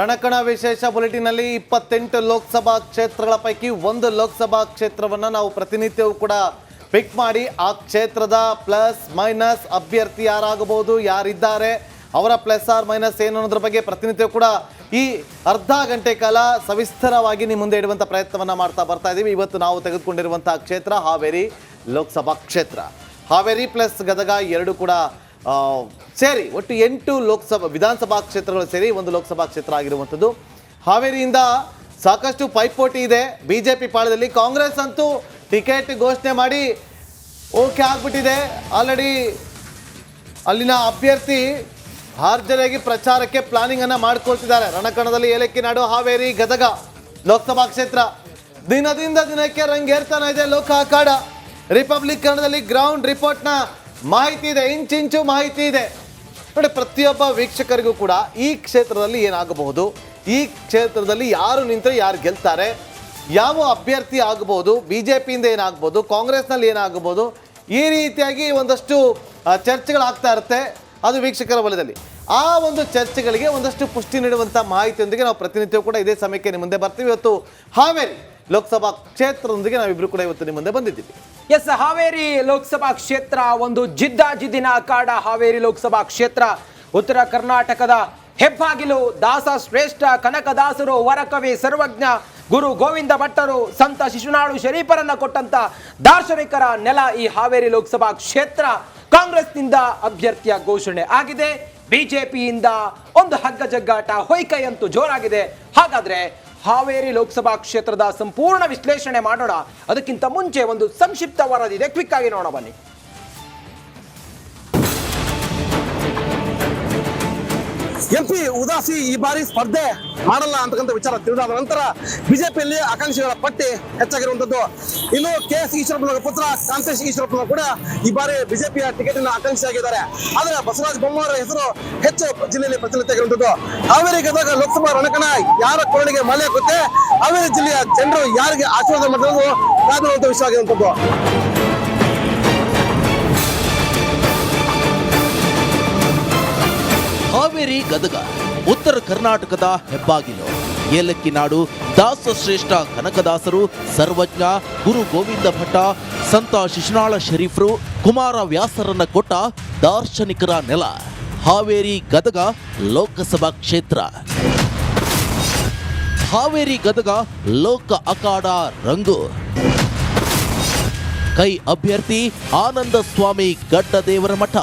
ರಣಕಣ ವಿಶೇಷ ಬುಲೆಟಿನಲ್ಲಿ 28 ಲೋಕಸಭಾ ಕ್ಷೇತ್ರಗಳ ಪೈಕಿ ಒಂದು ಲೋಕಸಭಾ ಕ್ಷೇತ್ರವನ್ನು ನಾವು ಪ್ರತಿನಿತ್ಯವೂ ಕೂಡ ಪಿಕ್ ಮಾಡಿ ಆ ಕ್ಷೇತ್ರದ ಪ್ಲಸ್ ಮೈನಸ್ ಅಭ್ಯರ್ಥಿ ಯಾರಾಗಬಹುದು, ಯಾರಿದ್ದಾರೆ, ಅವರ ಪ್ಲಸ್ ಆರ್ ಮೈನಸ್ ಏನು ಅನ್ನೋದ್ರ ಬಗ್ಗೆ ಪ್ರತಿನಿತ್ಯವೂ ಕೂಡ ಈ ಅರ್ಧ ಗಂಟೆ ಕಾಲ ಸವಿಸ್ತರವಾಗಿ ನಿಮ್ಮ ಮುಂದೆ ಇಡುವಂಥ ಪ್ರಯತ್ನವನ್ನು ಮಾಡ್ತಾ ಬರ್ತಾ ಇದ್ದೀವಿ. ಇವತ್ತು ನಾವು ತೆಗೆದುಕೊಂಡಿರುವಂಥ ಕ್ಷೇತ್ರ ಹಾವೇರಿ ಲೋಕಸಭಾ ಕ್ಷೇತ್ರ. ಹಾವೇರಿ ಪ್ಲಸ್ ಗದಗ ಎರಡು ಕೂಡ ಸೇರಿ ಒಟ್ಟು 8 ವಿಧಾನಸಭಾ ಕ್ಷೇತ್ರಗಳು ಸೇರಿ ಒಂದು ಲೋಕಸಭಾ ಕ್ಷೇತ್ರ ಆಗಿರುವಂಥದ್ದು. ಹಾವೇರಿಯಿಂದ ಸಾಕಷ್ಟು ಪೈಪೋಟಿ ಇದೆ. ಬಿಜೆಪಿ ಪಾಳದಲ್ಲಿ ಕಾಂಗ್ರೆಸ್ ಅಂತೂ ಟಿಕೆಟ್ ಘೋಷಣೆ ಮಾಡಿ ಓಕೆ ಆಗ್ಬಿಟ್ಟಿದೆ. ಆಲ್ರೆಡಿ ಅಲ್ಲಿನ ಅಭ್ಯರ್ಥಿ ಹಾರ್ಜರಿಯಾಗಿ ಪ್ರಚಾರಕ್ಕೆ ಪ್ಲಾನಿಂಗ್ ಅನ್ನ ಮಾಡ್ಕೊಳ್ತಿದ್ದಾರೆ. ರಣಕಣದಲ್ಲಿ ಏಲಕ್ಕಿನಾಡು ಹಾವೇರಿ ಗದಗ ಲೋಕಸಭಾ ಕ್ಷೇತ್ರ ದಿನದಿಂದ ದಿನಕ್ಕೆ ರಂಗೇರ್ತಾನೆ ಇದೆ ಲೋಕ ಅಖಾಡ. ರಿಪಬ್ಲಿಕ್ ಕನ್ನಡದಲ್ಲಿ ಗ್ರೌಂಡ್ ರಿಪೋರ್ಟ್ನ ಮಾಹಿತಿ ಇದೆ, ಇಂಚಿಂಚು ಮಾಹಿತಿ ಇದೆ ನೋಡಿ. ಪ್ರತಿಯೊಬ್ಬ ವೀಕ್ಷಕರಿಗೂ ಕೂಡ ಈ ಕ್ಷೇತ್ರದಲ್ಲಿ ಏನಾಗಬಹುದು, ಈ ಕ್ಷೇತ್ರದಲ್ಲಿ ಯಾರು ನಿಂತರೆ ಯಾರು ಗೆಲ್ತಾರೆ, ಯಾವ ಅಭ್ಯರ್ಥಿ ಆಗಬಹುದು, ಬಿಜೆಪಿಯಿಂದ ಏನಾಗ್ಬೋದು, ಕಾಂಗ್ರೆಸ್ನಲ್ಲಿ ಏನಾಗಬಹುದು, ಈ ರೀತಿಯಾಗಿ ಒಂದಷ್ಟು ಚರ್ಚೆಗಳಾಗ್ತಾ ಇರುತ್ತೆ. ಅದು ವೀಕ್ಷಕರ ವಲಯದಲ್ಲಿ ಆ ಒಂದು ಚರ್ಚೆಗಳಿಗೆ ಒಂದಷ್ಟು ಪುಷ್ಟಿ ನೀಡುವಂಥ ಮಾಹಿತಿಯೊಂದಿಗೆ ನಾವು ಪ್ರತಿನಿತ್ಯವೂ ಕೂಡ ಇದೇ ಸಮಯಕ್ಕೆ ನಿಮ್ಮ ಮುಂದೆ ಬರ್ತೀವಿ. ಇವತ್ತು ಹಾವೇರಿ ಲೋಕಸಭಾ ಕ್ಷೇತ್ರದೊಂದಿಗೆ ನಾವಿಬ್ರು ಕೂಡ ಇವತ್ತು ನಿಮ್ಮ ಮುಂದೆ ಬಂದಿದ್ದೀವಿ. ಎಸ್, ಹಾವೇರಿ ಲೋಕಸಭಾ ಕ್ಷೇತ್ರ ಒಂದು ಜಿದ್ದಿನ ಅಖಾಡ. ಹಾವೇರಿ ಲೋಕಸಭಾ ಕ್ಷೇತ್ರ ಉತ್ತರ ಕರ್ನಾಟಕದ ಹೆಬ್ಬಾಗಿಲು. ದಾಸ ಶ್ರೇಷ್ಠ ಕನಕದಾಸರು, ವರಕವಿ, ಸರ್ವಜ್ಞ ಗುರು ಗೋವಿಂದ ಭಟ್ಟರು, ಸಂತ ಶಿಶುನಾಳು ಶರೀಫರನ್ನ ಕೊಟ್ಟಂತ ದಾರ್ಶನಿಕರ ನೆಲ ಈ ಹಾವೇರಿ ಲೋಕಸಭಾ ಕ್ಷೇತ್ರ. ಕಾಂಗ್ರೆಸ್ನಿಂದ ಅಭ್ಯರ್ಥಿಯ ಘೋಷಣೆ ಆಗಿದೆ, ಬಿಜೆಪಿಯಿಂದ ಒಂದು ಹಗ್ಗ ಜಗ್ಗಾಟ, ಹೊಯ್ಕೈ ಅಂತೂ ಜೋರಾಗಿದೆ. ಹಾಗಾದ್ರೆ ಹಾವೇರಿ ಲೋಕಸಭಾ ಕ್ಷೇತ್ರದ ಸಂಪೂರ್ಣ ವಿಶ್ಲೇಷಣೆ ಮಾಡೋಣ. ಅದಕ್ಕಿಂತ ಮುಂಚೆ ಒಂದು ಸಂಕ್ಷಿಪ್ತ ವರದಿ ಇದೆ, ಕ್ವಿಕ್ ಆಗಿ ನೋಡೋಣ ಬನ್ನಿ. ಎಂಪಿ ಉದಾಸಿ ಈ ಬಾರಿ ಸ್ಪರ್ಧೆ ಮಾಡಲ್ಲ ಅಂತಕ್ಕಂಥ ವಿಚಾರ ತಿಳಿದಾದ ನಂತರ ಬಿಜೆಪಿಯಲ್ಲಿ ಆಕಾಂಕ್ಷಿಗಳ ಪಟ್ಟಿ ಹೆಚ್ಚಾಗಿರುವಂತದ್ದು. ಇನ್ನು ಕೆಎಸ್ ಈಶ್ವರಪ್ಪನ ಪುತ್ರ ಕಾಂತೇಶ್ ಈಶ್ವರಪ್ಪನ ಕೂಡ ಈ ಬಾರಿ ಬಿಜೆಪಿಯ ಟಿಕೆಟ್ ಆಕಾಂಕ್ಷಿಯಾಗಿದ್ದಾರೆ. ಆದರೆ ಬಸವರಾಜ ಬೊಮ್ಮಾಯಿಯವರ ಹೆಸರು ಹೆಚ್ಚು ಜಿಲ್ಲೆಯಲ್ಲಿ ಪ್ರಚಲಿತ ಆಗಿರುವಂತದ್ದು. ಹಾವೇರಿ ಗದಗ ಲೋಕಸಭಾ ರಣಕಣ ಯಾರ ಕೊರಳಿಗೆ ಮಳೆ ಹಾಕುತ್ತೆ, ಹಾವೇರಿ ಜಿಲ್ಲೆಯ ಜನರು ಯಾರಿಗೆ ಆಶೀರ್ವಾದ ಮಾಡೋದು ಕಾದುವಂತ ವಿಷಯ ಆಗಿರುವಂತದ್ದು. ಹಾವೇರಿ ಗದಗ ಉತ್ತರ ಕರ್ನಾಟಕದ ಹೆಬ್ಬಾಗಿಲು. ಏಲಕ್ಕಿನಾಡು ದಾಸ ಶ್ರೇಷ್ಠ ಕನಕದಾಸರು, ಸರ್ವಜ್ಞ ಗುರು ಗೋವಿಂದ ಭಟ್ಟ, ಸಂತ ಶಿಶುನಾಳ ಶರೀಫರು, ಕುಮಾರ ವ್ಯಾಸರನ್ನ ಕೊಟ್ಟ ದಾರ್ಶನಿಕರ ನೆಲ ಹಾವೇರಿ ಗದಗ ಲೋಕಸಭಾ ಕ್ಷೇತ್ರ. ಹಾವೇರಿ ಗದಗ ಲೋಕ ಅಖಾಡ ರಂಗು. ಕೈ ಅಭ್ಯರ್ಥಿ ಆನಂದ ಸ್ವಾಮಿ ಗಡ್ಡದೇವರ ಮಠ.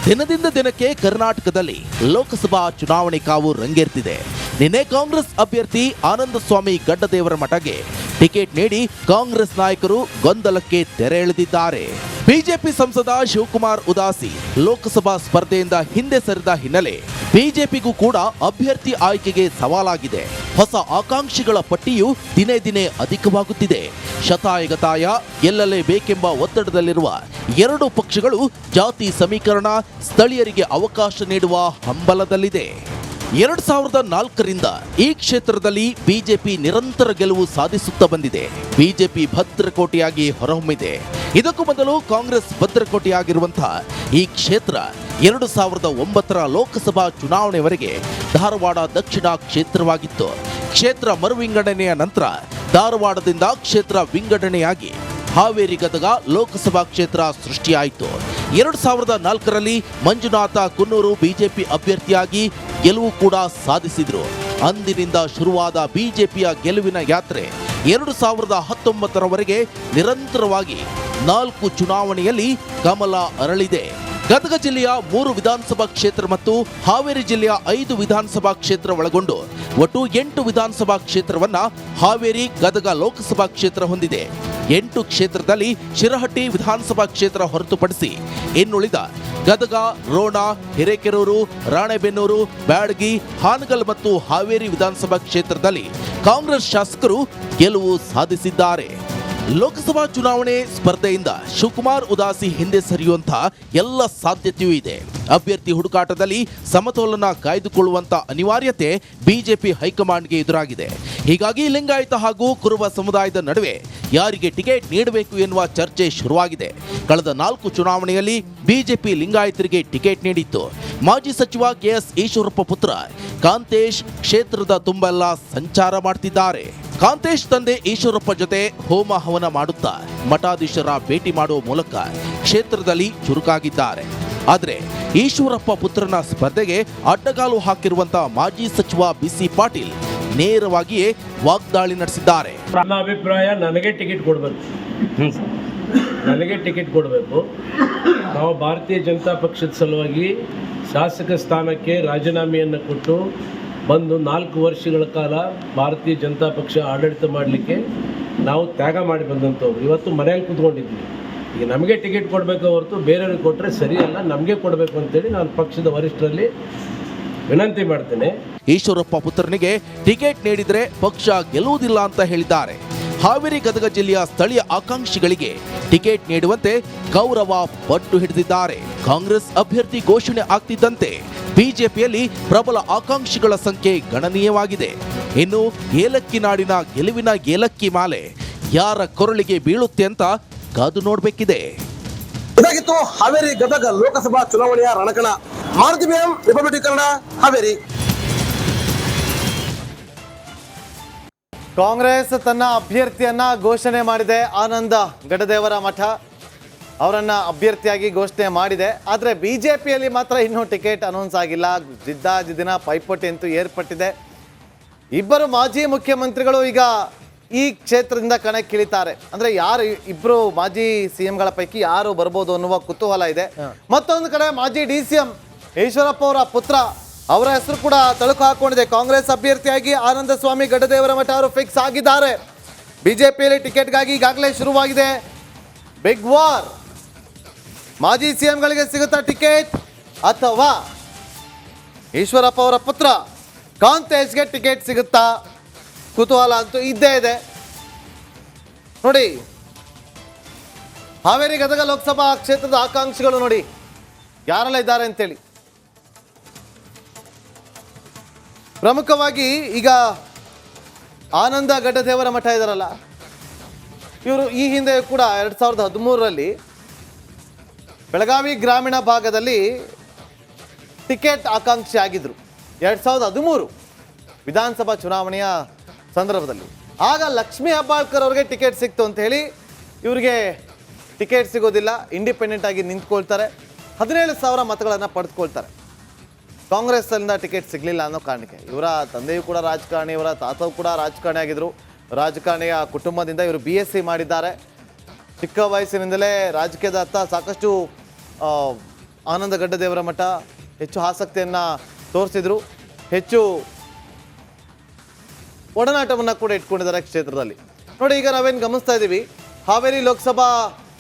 ದಿನದಿಂದ ದಿನಕ್ಕೆ ಕರ್ನಾಟಕದಲ್ಲಿ ಲೋಕಸಭಾ ಚುನಾವಣೆ ಕಾವು ರಂಗೇರ್ತಿದೆ. ನಿನ್ನೆ ಕಾಂಗ್ರೆಸ್ ಅಭ್ಯರ್ಥಿ ಆನಂದ ಸ್ವಾಮಿ ಗಡ್ಡದೇವರ ಮಠಗೆ ಟಿಕೆಟ್ ನೀಡಿ ಕಾಂಗ್ರೆಸ್ ನಾಯಕರು ಗೊಂದಲಕ್ಕೆ ತೆರೆ ಎಳೆದಿದ್ದಾರೆ. ಬಿಜೆಪಿ ಸಂಸದ ಶಿವಕುಮಾರ್ ಉದಾಸಿ ಲೋಕಸಭಾ ಸ್ಪರ್ಧೆಯಿಂದ ಹಿಂದೆ ಸರಿದ ಹಿನ್ನೆಲೆ ಬಿಜೆಪಿಗೂ ಕೂಡ ಅಭ್ಯರ್ಥಿ ಆಯ್ಕೆಗೆ ಸವಾಲಾಗಿದೆ. ಹೊಸ ಆಕಾಂಕ್ಷಿಗಳ ಪಟ್ಟಿಯು ದಿನೇ ದಿನೇ ಅಧಿಕವಾಗುತ್ತಿದೆ. ಶತಾಯಗತಾಯ ಗೆಲ್ಲಲೇಬೇಕೆಂಬ ಒತ್ತಡದಲ್ಲಿರುವ ಎರಡು ಪಕ್ಷಗಳು ಜಾತಿ ಸಮೀಕರಣ, ಸ್ಥಳೀಯರಿಗೆ ಅವಕಾಶ ನೀಡುವ ಹಂಬಲದಲ್ಲಿದೆ. 2004ರಿಂದ ಈ ಕ್ಷೇತ್ರದಲ್ಲಿ ಬಿಜೆಪಿ ನಿರಂತರ ಗೆಲುವು ಸಾಧಿಸುತ್ತಾ ಬಂದಿದೆ. ಬಿಜೆಪಿ ಭದ್ರಕೋಟೆಯಾಗಿ ಹೊರಹೊಮ್ಮಿದೆ. ಇದಕ್ಕೂ ಮೊದಲು ಕಾಂಗ್ರೆಸ್ ಭದ್ರಕೋಟೆಯಾಗಿರುವಂತಹ ಈ ಕ್ಷೇತ್ರ 2009ರ ಲೋಕಸಭಾ ಚುನಾವಣೆವರೆಗೆ ಧಾರವಾಡ ದಕ್ಷಿಣ ಕ್ಷೇತ್ರವಾಗಿತ್ತು. ಕ್ಷೇತ್ರ ಮರುವಿಂಗಡಣೆಯ ನಂತರ ಧಾರವಾಡದಿಂದ ಕ್ಷೇತ್ರ ವಿಂಗಡಣೆಯಾಗಿ ಹಾವೇರಿ ಗದಗ ಲೋಕಸಭಾ ಕ್ಷೇತ್ರ ಸೃಷ್ಟಿಯಾಯಿತು. 2004ರಲ್ಲಿ ಮಂಜುನಾಥ ಕುನ್ನೂರು ಬಿಜೆಪಿ ಅಭ್ಯರ್ಥಿಯಾಗಿ ಗೆಲುವು ಕೂಡ ಸಾಧಿಸಿದ್ರು. ಅಂದಿನಿಂದ ಶುರುವಾದ ಬಿಜೆಪಿಯ ಗೆಲುವಿನ ಯಾತ್ರೆ 2019ರವರೆಗೆ ನಿರಂತರವಾಗಿ 4 ಚುನಾವಣೆಯಲ್ಲಿ ಕಮಲ ಅರಳಿದೆ. ಗದಗ ಜಿಲ್ಲೆಯ 3 ವಿಧಾನಸಭಾ ಕ್ಷೇತ್ರ ಮತ್ತು ಹಾವೇರಿ ಜಿಲ್ಲೆಯ 5 ವಿಧಾನಸಭಾ ಕ್ಷೇತ್ರ ಒಳಗೊಂಡು ಒಟ್ಟು 8 ವಿಧಾನಸಭಾ ಕ್ಷೇತ್ರವನ್ನ ಹಾವೇರಿ ಗದಗ ಲೋಕಸಭಾ ಕ್ಷೇತ್ರ ಹೊಂದಿದೆ. 8 ಕ್ಷೇತ್ರದಲ್ಲಿ ಶಿರಹಟ್ಟಿ ವಿಧಾನಸಭಾ ಕ್ಷೇತ್ರ ಹೊರತುಪಡಿಸಿ ಇನ್ನುಳಿದ ಗದಗ, ರೋಣ, ಹಿರೇಕೆರೂರು, ರಾಣೆಬೆನ್ನೂರು, ಬ್ಯಾಡಗಿ, ಹಾನಗಲ್ ಮತ್ತು ಹಾವೇರಿ ವಿಧಾನಸಭಾ ಕ್ಷೇತ್ರದಲ್ಲಿ ಕಾಂಗ್ರೆಸ್ ಶಾಸಕರು ಗೆಲುವು ಸಾಧಿಸಿದ್ದಾರೆ. ಲೋಕಸಭಾ ಚುನಾವಣೆ ಸ್ಪರ್ಧೆಯಿಂದ ಶಿವಕುಮಾರ್ ಉದಾಸಿ ಹಿಂದೆ ಸರಿಯುವಂತ ಎಲ್ಲ ಸಾಧ್ಯತೆಯೂ ಇದೆ. ಅಭ್ಯರ್ಥಿ ಹುಡುಕಾಟದಲ್ಲಿ ಸಮತೋಲನ ಕಾಯ್ದುಕೊಳ್ಳುವಂತ ಅನಿವಾರ್ಯತೆ ಬಿಜೆಪಿ ಹೈಕಮಾಂಡ್ಗೆ ಎದುರಾಗಿದೆ. ಹೀಗಾಗಿ ಲಿಂಗಾಯತ ಹಾಗೂ ಕುರುಬ ಸಮುದಾಯದ ನಡುವೆ ಯಾರಿಗೆ ಟಿಕೆಟ್ ನೀಡಬೇಕು ಎನ್ನುವ ಚರ್ಚೆ ಶುರುವಾಗಿದೆ. ಕಳೆದ 4 ಚುನಾವಣೆಯಲ್ಲಿ ಬಿಜೆಪಿ ಲಿಂಗಾಯತರಿಗೆ ಟಿಕೆಟ್ ನೀಡಿತ್ತು. ಮಾಜಿ ಸಚಿವ ಕೆಎಸ್ ಈಶ್ವರಪ್ಪ ಪುತ್ರ ಕಾಂತೇಶ್ ಕ್ಷೇತ್ರದ ತುಂಬೆಲ್ಲ ಸಂಚಾರ ಮಾಡ್ತಿದ್ದಾರೆ. ಕಾಂತೇಶ್ ತಂದೆ ಈಶ್ವರಪ್ಪ ಜೊತೆ ಹೋಮ ಹವನ ಮಾಡುತ್ತಾ ಮಠಾಧೀಶರ ಭೇಟಿ ಮಾಡುವ ಮೂಲಕ ಕ್ಷೇತ್ರದಲ್ಲಿ ಚುರುಕಾಗಿದ್ದಾರೆ. ಆದರೆ ಈಶ್ವರಪ್ಪ ಪುತ್ರನ ಸ್ಪರ್ಧೆಗೆ ಅಡ್ಡಗಾಲು ಹಾಕಿರುವಂತ ಮಾಜಿ ಸಚಿವ ಬಿಸಿ ಪಾಟೀಲ್ ನೇರವಾಗಿಯೇ ವಾಗ್ದಾಳಿ ನಡೆಸಿದ್ದಾರೆ. ನನ್ನ ಅಭಿಪ್ರಾಯ ನನಗೆ ಟಿಕೆಟ್ ಕೊಡಬೇಕು, ನನಗೆ ಟಿಕೆಟ್ ಕೊಡಬೇಕು. ನಾವು ಭಾರತೀಯ ಜನತಾ ಪಕ್ಷದ ಸಲುವಾಗಿ ಶಾಸಕ ಸ್ಥಾನಕ್ಕೆ ರಾಜೀನಾಮೆಯನ್ನು ಕೊಟ್ಟು ಬಂದು 4 ವರ್ಷಗಳ ಕಾಲ ಭಾರತೀಯ ಜನತಾ ಪಕ್ಷ ಆಡಳಿತ ಮಾಡಲಿಕ್ಕೆ ನಾವು ತ್ಯಾಗ ಮಾಡಿ ಬಂದಂಥವ್ರು. ಇವತ್ತು ಮನೆಯಲ್ಲಿ ಕೂತ್ಕೊಂಡಿದ್ವಿ. ಈಗ ನಮಗೆ ಟಿಕೆಟ್ ಕೊಡಬೇಕು ಹೊರತು ಬೇರೆಯವ್ರಿಗೆ ಕೊಟ್ಟರೆ ಸರಿಯಲ್ಲ, ನಮಗೆ ಕೊಡಬೇಕು ಅಂತೇಳಿ ನಾನು ಪಕ್ಷದ ವರಿಷ್ಠರಲ್ಲಿ ವಿನಂತಿ ಮಾಡ್ತೇನೆ. ಈಶ್ವರಪ್ಪ ಪುತ್ರನಿಗೆ ಟಿಕೆಟ್ ನೀಡಿದರೆ ಪಕ್ಷ ಗೆಲ್ಲುವುದಿಲ್ಲ ಅಂತ ಹೇಳಿದ್ದಾರೆ. ಹಾವೇರಿ ಗದಗ ಜಿಲ್ಲೆಯ ಸ್ಥಳೀಯ ಆಕಾಂಕ್ಷಿಗಳಿಗೆ ಟಿಕೆಟ್ ನೀಡುವಂತೆ ಗೌರವ ಪಟ್ಟು ಹಿಡಿದಿದ್ದಾರೆ. ಕಾಂಗ್ರೆಸ್ ಅಭ್ಯರ್ಥಿ ಘೋಷಣೆ ಆಗ್ತಿದ್ದಂತೆ ಬಿಜೆಪಿಯಲ್ಲಿ ಪ್ರಬಲ ಆಕಾಂಕ್ಷಿಗಳ ಸಂಖ್ಯೆ ಗಣನೀಯವಾಗಿದೆ. ಇನ್ನು ಏಲಕ್ಕಿ ನಾಡಿನ ಗೆಲುವಿನ ಏಲಕ್ಕಿ ಮಾಲೆ ಯಾರ ಕೊರಳಿಗೆ ಬೀಳುತ್ತೆ ಅಂತ ಕಾದು ನೋಡಬೇಕಿದೆ. ಇದಾಗಿತ್ತು ಹಾವೇರಿ ಗದಗ ಲೋಕಸಭಾ ಚುನಾವಣೆಯ ರಣಕಣ. ಮಾರುತಿ ಬಿಎಂ, ರಿಪಬ್ಲಿಕ್ ಕನ್ನಡ, ಹಾವೇರಿ. ಕಾಂಗ್ರೆಸ್ ತನ್ನ ಅಭ್ಯರ್ಥಿಯನ್ನ ಘೋಷಣೆ ಮಾಡಿದೆ. ಆನಂದ ಗಡದೇವರ ಮಠ ಅವರನ್ನ ಅಭ್ಯರ್ಥಿಯಾಗಿ ಘೋಷಣೆ ಮಾಡಿದೆ. ಆದರೆ ಬಿಜೆಪಿಯಲ್ಲಿ ಮಾತ್ರ ಇನ್ನೂ ಟಿಕೆಟ್ ಅನೌನ್ಸ್ ಆಗಿಲ್ಲ. ಜಿದ್ದಾಜಿದ್ದಿನ ಪೈಪೋಟಿ ಅಂತೂ ಏರ್ಪಟ್ಟಿದೆ. ಇಬ್ಬರು ಮಾಜಿ ಮುಖ್ಯಮಂತ್ರಿಗಳು ಈಗ ಈ ಕ್ಷೇತ್ರದಿಂದ ಕಣಕ್ಕಿಳಿತಾರೆ. ಅಂದರೆ ಯಾರು ಇಬ್ಬರು ಮಾಜಿ CMಗಳ ಪೈಕಿ ಯಾರು ಬರ್ಬೋದು ಅನ್ನುವ ಕುತೂಹಲ ಇದೆ. ಮತ್ತೊಂದು ಕಡೆ ಮಾಜಿ DCM ಈಶ್ವರಪ್ಪ ಅವರ ಪುತ್ರ ಅವರ ಹೆಸರು ಕೂಡ ತಳುಕು ಹಾಕೊಂಡಿದೆ. ಕಾಂಗ್ರೆಸ್ ಅಭ್ಯರ್ಥಿಯಾಗಿ ಆನಂದ ಸ್ವಾಮಿ ಗಡ್ಡದೇವರ ಮಠ ಅವರು ಫಿಕ್ಸ್ ಆಗಿದ್ದಾರೆ. ಬಿಜೆಪಿಯಲ್ಲಿ ಟಿಕೆಟ್ಗಾಗಿ ಈಗಾಗಲೇ ಶುರುವಾಗಿದೆ ಬಿಗ್ ವಾರ್. ಮಾಜಿ CMಗಳಿಗೆ ಸಿಗುತ್ತಾ ಟಿಕೆಟ್ ಅಥವಾ ಈಶ್ವರಪ್ಪ ಅವರ ಪುತ್ರ ಕಾಂತೇಶ್ಗೆ ಟಿಕೆಟ್ ಸಿಗುತ್ತಾ? ಕುತೂಹಲ ಅಂತೂ ಇದ್ದೇ ಇದೆ. ನೋಡಿ, ಹಾವೇರಿ ಗದಗ ಲೋಕಸಭಾ ಕ್ಷೇತ್ರದ ಆಕಾಂಕ್ಷಿಗಳು ನೋಡಿ ಯಾರೆಲ್ಲ ಇದ್ದಾರೆ ಅಂತೇಳಿ. ಪ್ರಮುಖವಾಗಿ ಈಗ ಆನಂದ ಗಡ್ಡದೇವರ ಮಠ ಇದಾರಲ್ಲ, ಇವರು ಈ ಹಿಂದೆ ಕೂಡ 2013ರಲ್ಲಿ ಬೆಳಗಾವಿ ಗ್ರಾಮೀಣ ಭಾಗದಲ್ಲಿ ಟಿಕೆಟ್ ಆಕಾಂಕ್ಷಿ ಆಗಿದ್ದರು. 2013 ವಿಧಾನಸಭಾ ಚುನಾವಣೆಯ ಸಂದರ್ಭದಲ್ಲಿ ಆಗ ಲಕ್ಷ್ಮೀ ಹೆಬ್ಬಾಳ್ಕರ್ ಅವ್ರಿಗೆ ಟಿಕೆಟ್ ಸಿಕ್ತು ಅಂತ ಹೇಳಿ ಇವರಿಗೆ ಟಿಕೆಟ್ ಸಿಗೋದಿಲ್ಲ, ಇಂಡಿಪೆಂಡೆಂಟ್ ಆಗಿ ನಿಂತ್ಕೊಳ್ತಾರೆ, 17,000 ಮತಗಳನ್ನು ಪಡೆದುಕೊಳ್ತಾರೆ. ಕಾಂಗ್ರೆಸ್ಸಲ್ಲಿಂದ ಟಿಕೆಟ್ ಸಿಗಲಿಲ್ಲ ಅನ್ನೋ ಕಾರಣಕ್ಕೆ. ಇವರ ತಂದೆಯೂ ಕೂಡ ರಾಜಕಾರಣಿ, ಇವರ ತಾತವು ಕೂಡ ರಾಜಕಾರಣಿ ಆಗಿದ್ದರು. ರಾಜಕಾರಣಿಯ ಕುಟುಂಬದಿಂದ ಇವರು BSc ಮಾಡಿದ್ದಾರೆ. ಚಿಕ್ಕ ವಯಸ್ಸಿನಿಂದಲೇ ರಾಜಕೀಯದತ್ತ ಸಾಕಷ್ಟು ಆನಂದ ಗಡ್ಡದೇವರ ಮಠ ಹೆಚ್ಚು ಆಸಕ್ತಿಯನ್ನು ತೋರಿಸಿದ್ರು, ಹೆಚ್ಚು ಒಡನಾಟವನ್ನು ಕೂಡ ಇಟ್ಕೊಂಡಿದ್ದಾರೆ ಕ್ಷೇತ್ರದಲ್ಲಿ. ನೋಡಿ, ಈಗ ನಾವೇನು ಗಮನಿಸ್ತಾ ಇದ್ದೀವಿ, ಹಾವೇರಿ ಲೋಕಸಭಾ